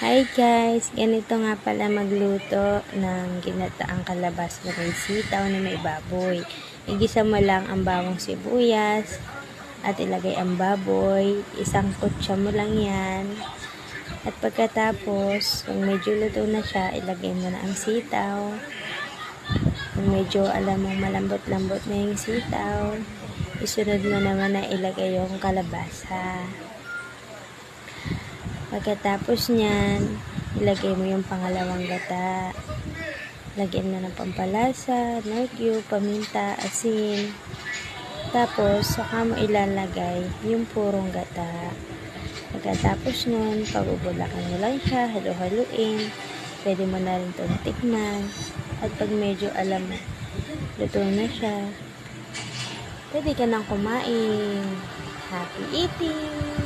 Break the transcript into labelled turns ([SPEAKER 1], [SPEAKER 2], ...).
[SPEAKER 1] Hi guys! Ganito nga pala magluto ng ginataang kalabasa na may sitaw na may baboy. Igisa mo lang ang bawang sibuyas at ilagay ang baboy. Isang kutsa mo lang yan. At pagkatapos, kung medyo luto na siya, ilagay mo na ang sitaw. Kung medyo alam mong malambot-lambot na yung sitaw, isunod mo naman na ilagay yung kalabasa. Pagkatapos niyan, ilagay mo yung pangalawang gata. Lagyan mo ng pampalasa, nor cube, paminta, asin. Tapos, saka mo ilalagay yung purong gata. Pagkatapos nun, pabubulakan mo lang siya, halo-haluin. Pwede mo na rin itong tikman. At pag medyo alam mo, luto na siya, pwede ka nang kumain. Happy eating!